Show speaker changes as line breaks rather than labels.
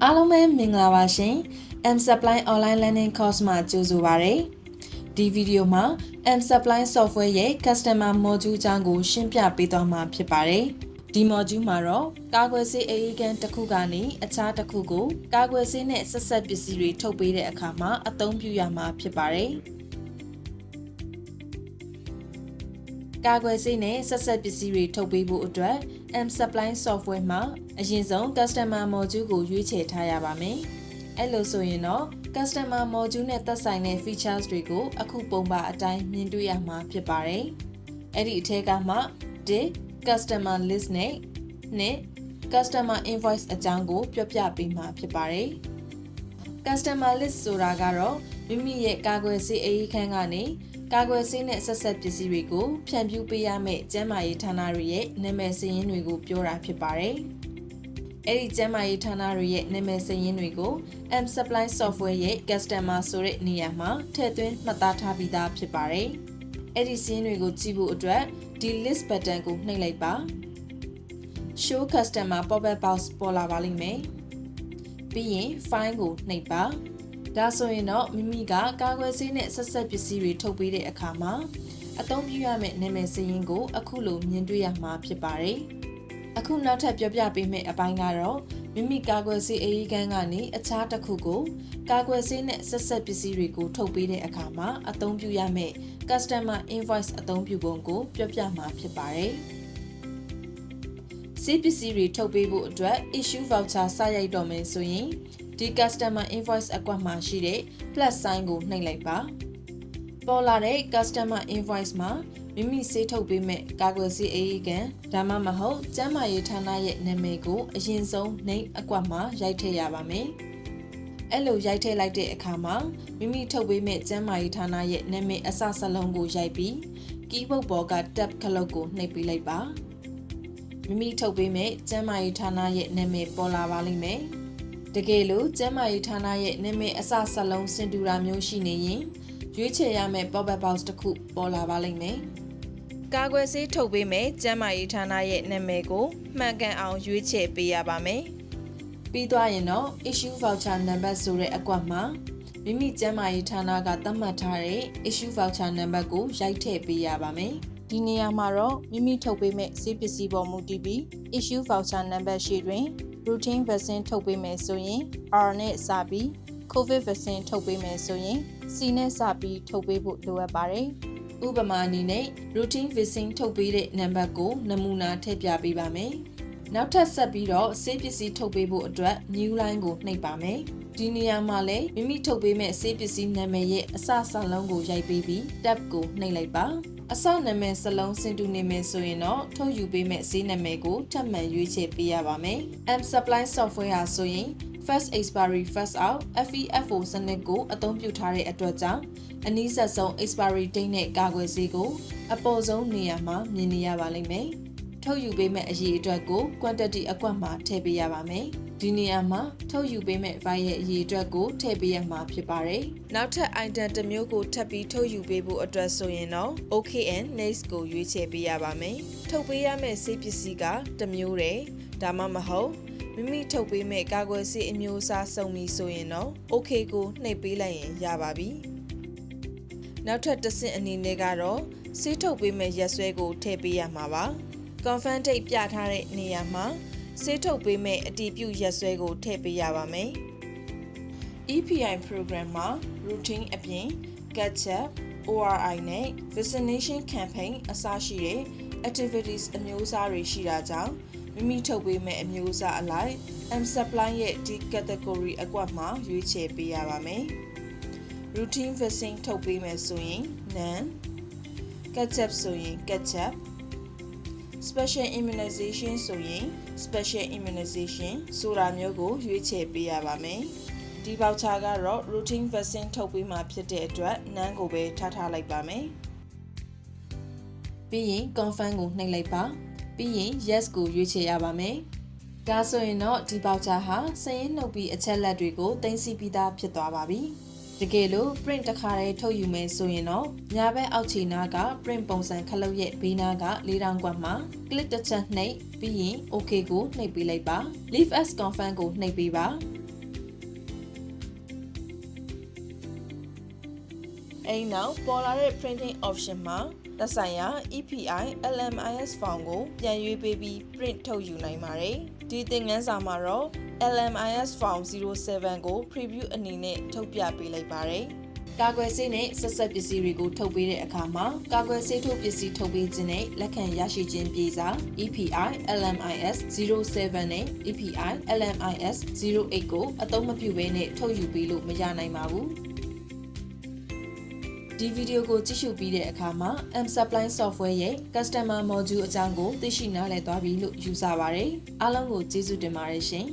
အားလုံးပဲမင်္ဂလာပါရှင် M Supply Online Learning Course မှာကြိုဆိုပါရစေ။ဒီဗီဒီယိုမှာ M Supply Software ရဲ့ Customer Module အကြောင်းကိုရှင်းပြပေးသွားမှာဖြစ်ပါတယ်။ဒီ Module မှာတော့ကာကွယ်ဆေးအရေးကန်တစ်ခုကနေအခြားတစ်ခုကိုကာကွယ်ဆေးနဲ့ဆက်ဆက်ပစ္စည်းတွေထုတ်ပေးတဲ့အခါမှာအသုံးပြုရမှာဖြစ်ပါတယ်။ကာကွယ်ဆေးနဲ့ဆက်ဆက်ပစ္စည်းတွေထုတ်ပေးဖို့အတွက် M Supply Software မှာအရင်ဆုံး Customer Module ကိုရွေးချယ်ထားရပါမယ်။အဲ့လိုဆိုရင်တော့ Customer Module နဲ့သက်ဆိုင်တဲ့ features တွေကိုအခုပုံပါအတိုင်းမြင်တွေ့ရမှာဖြစ်ပါတယ်။အဲ့ဒီအထက်ကမှ Customer List နဲ့ Customer Invoice အကြောင်းကိုပြောပြပေးမှာဖြစ်ပါတယ်။ Customer List ဆိုတာကတော့မိမိရဲ့ကာကွယ်ဆေးအရေးခန်းကနေကာကွယ်ဆေးနဲ့ဆက်ဆက်ပစ္စည်းတွေကိုဖြန့်ဖြူးပေးရမယ့်ကျန်းမာရေးဌာနတွေရဲ့နာမည်စာရင်းတွေကိုပြောတာဖြစ်ပါတယ်။အဲ့ဒီကျန်းမာရေးဌာနတွေရဲ့နာမည်စာရင်းတွေကို M Supply Software ရဲ့ Customer ဆိုတဲ့နေရာမှာထည့်သွင်းမှတ်သားထားပြီးသားဖြစ်ပါတယ်။အဲ့ဒီစာရင်းတွေကိုကြည့်ဖို့အတွက်ဒီ list button ကိုနှိပ်လိုက်ပါ။ Show Customer pop-up box ပေါ်လာပါလိမ့်မယ်။ပြီးရင် File ကိုနှိပ်ပါ။ဒါဆိုရင်တော့မိမိကကာကွယ်ဆေးနဲ့ဆက်ဆက်ပစ္စည်းတွေထုတ်ပေးတဲ့အခါမှာအသုံးပြုရမယ့်နာမည်စာရင်းကိုအခုလိုမြင်တွေ့ရမှာဖြစ်ပါတယ်။အခုနောက်ထပ်ပြောပြပေးမယ့်အပိုင်းကတော့မိမိကာကွယ်ဆေးအရေးခန်းကနေအခြားတစ်ခုကိုကာကွယ်ဆေးနဲ့ဆက်ဆက်ပစ္စည်းတွေကိုထုတ်ပေးတဲ့အခါမှာအသုံးပြုရမယ့် Customer Invoice အသုံးပြုပုံကိုပြောပြမှာဖြစ်ပါတယ်။ဆေးပစ္စည်းတွေထုတ်ပေးဖို့အတွက် Issue Voucher စရိုက်တော့မယ်ဆိုရင်ဒီ Customer Invoice အကွက်မှာရှိတဲ့ plus sign ကိုနှိပ်လိုက်ပါပေါ်လာတဲ့ Customer Invoice မှာမိမိဆေးထုတ်ပေးမဲ့ကာကွယ်ဆေးအရေးကန်ဒါမှမဟုတ်ကျန်းမာရေးဌာနရဲ့နာမည်ကိုအရင်ဆုံး name အကွက်မှာရိုက်ထည့်ရပါမယ်အဲ့လိုရိုက်ထည့်လိုက်တဲ့အခါမှာမိမိထုတ်ပေးမဲ့ကျန်းမာရေးဌာနရဲ့နာမည်အစစလုံးကိုရိုက်ပြီး keyboard ပေါ်က tab ခလုတ်ကိုနှိပ်ပေးလိုက်ပါမိမိထုတ်ပေးမဲ့ကျန်းမာရေးဌာနရဲ့နာမည်ပေါ်လာပါလိမ့်မယ်တကယ်လို့ကျန်းမာရေးဌာနရဲ့နာမည်အစစလုံးစင်တူတာမျိုးရှိနေရင်ရွေးချယ်ရမယ့် pop-up box တစ်ခုပေါ်လာပါလိမ့်မယ်။ကာကွယ်ဆေးထုတ်ပေးမယ်ကျန်းမာရေးဌာနရဲ့နာမည်ကိုမှန်ကန်အောင်ရွေးချယ်ပေးရပါမယ်။ပြီးသွားရင်တော့ issue voucher number ဆိုတဲ့အကွက်မှာမိမိကျန်းမာရေးဌာနကသတ်မှတ်ထားတဲ့ issue voucher number ကိုရိုက်ထည့်ပေးရပါမယ်။ဒီနေရာမှာတော့မိမိထုတ်ပေးမဲ့ဆေးပစ္စည်းပေါ်မူတည်ပြီး issue voucher number ရှိတွင်routine vaccine ထုတ်ပေးမယ်ဆိုရင် R နဲ့စပြီး COVID vaccine ထုတ်ပေးမယ်ဆိုရင် C နဲ့စပြီးထုတ်ပေးဖို့လိုအပ်ပါတယ်။ဥပမာအနေနဲ့ routine vaccine ထုတ်ပေးတဲ့နံပါတ်ကိုနမူနာထည့်ပြပေးပါမယ်။နောက်ထပ်ဆက်ပြီးတော့ဆေးပစ္စည်းထုတ်ပေးဖို့အတွက် new line ကိုနှိပ်ပါမယ်။ဒီနေရာမှာလည်းမိမိထုတ်ပေးမဲ့ဆေးပစ္စည်းနာမည်ရဲ့အစစလုံးကိုရိုက်ပေးပြီး tab ကိုနှိပ်လိုက်ပါ။အစနာမည်စလုံးစင်တူနေမယ်ဆိုရင်တော့ထုတ်ယူပေးမဲ့ဆေးနာမည်ကိုထပ်မံရွေးချယ်ပေးရပါမယ်။ M Supply Software ဟာဆိုရင် First Expiry First Out FEFO စနစ်ကိုအသုံးပြုထားတဲ့အတွက်ကြောင့်အနည်းဆက်ဆုံး expiry date နဲ့ကာကွယ်ဆေးကိုအပေါ်ဆုံးနေရာမှာမြင်နေရပါလိမ့်မယ်။ထုတ်ယူပေးမဲ့အရေးအတွက်ကို quantity အကွက်မှာထည့်ပေးရပါမယ်။ဒီနေရာမှာထုတ်ယူပေးမဲ့ file ရဲ့အရေးအတွက်ကိုထည့်ပေးရမှာဖြစ်ပါတယ်။နောက်ထပ် item တစ်မျိုးကိုထပ်ပြီးထုတ်ယူပေးဖို့အတွက်ဆိုရင်တော့ OKN Next ကိုရွေးချယ်ပေးရပါမယ်။ထုတ်ပေးရမယ့်ဆေးပစ္စည်းကတစ်မျိုးတည်းဒါမှမဟုတ်မိမိထုတ်ပေးမဲ့ကာကွယ်ဆေးအမျိုးအစားစုံပြီဆိုရင်တော့ OK ကိုနှိပ်ပေးလိုက်ရင်ရပါပြီ။နောက်ထပ်တစ်ဆင့်အနေနဲ့ကတော့ဆေးထုတ်ပေးမဲ့ရက်စွဲကိုထည့်ပေးရမှာပါ။ Confirm date ပြထားတဲ့နေရာမှာဆေးထုတ်ပေးမဲ့အတည်ပြုရက်စွဲကိုထည့်ပေးရပါမယ်။ EPI program မှာ routine အပြင် catch-up, ORI နဲ့ vaccination campaign အစရှိတဲ့ activities အမျိုးအစားတွေရှိတာကြောင့်မိမိထုတ်ပေးမဲ့အမျိုးအစားအလိုက် M Supply ရဲ့ဒီ category အကွက်မှာရွေးချယ်ပေးရပါမယ်။ Routine vaccine ထုတ်ပေးမယ်ဆိုရင် None, Catch-up ဆိုရင် Catch-up, Special Immunization ဆိုရင် Special Immunization ဆိုတာမျိုးကိုရွေးချယ်ပေးရပါမယ်။ဒီ voucher ကတော့ Routine vaccine ထုတ်ပေးမှာဖြစ်တဲ့အတွက် None ကိုပဲထားလိုက်ပါမယ်။ပြီးရင် Confirm ကိုနှိပ်လိုက်ပါ။ပြီးရင် yes ကိုရွေးချယ်ရပါမယ်။ဒါဆိုရင်တော့ဒီ voucher ဟာစာရင်းနှုတ်ပြီးအချက်လက်တွေကိုသိမ်းဆည်းပြီးသားဖြစ်သွားပါပြီ။တကယ်လို့ print တစ်ခါတည်းထုတ်ယူမယ်ဆိုရင်တော့ညာဘက်အောက်ခြေနားက print ပုံစံခလုတ်ရဲ့ဘေးနားက4000ကွက်မှာ click တစ်ချက်နှိပ်ပြီးရင် OK ကိုနှိပ်ပေးလိုက်ပါ Leave as confirm ကိုနှိပ်ပေးပါ အဲဒီနောက်ပေါ်လာတဲ့ printing option မှာသက်ဆိုင်ရာ EPI LMIS file ကိုပြန်ရွေးပေးပြီး print ထုတ်ယူနိုင်ပါတယ်ဒီသင်ခန်းစာမှာတော့ LMIS file 07ကို preview အနေနဲ့ထုတ်ပြပေးလိုက်ပါတယ်ကာကွယ်ဆေးနဲ့ဆက်ဆက်ပစ္စည်းတွေကိုထုတ်ပေးတဲ့အခါမှာကာကွယ်ဆေးထိုးပစ္စည်းထုတ်ပေးခြင်းနဲ့လက်ခံရရှိခြင်းပြေစာ EPI LMIS 07နဲ့ EPI LMIS 08ကိုအသုံးမပြုဘဲနဲ့ထုတ်ယူပေးလို့မရနိုင်ပါဘူးဒီဗီဒီယိုကိုကြည့်ရှုပြီးတဲ့အခါမှာ M-Supply Software ရဲ့ Customer Module အကြောင်းကိုသိရှိနားလည်သွားပြီလို့ယူဆပါတယ်အားလုံးကိုကျေးဇူးတင်ပါတယ်ရှင်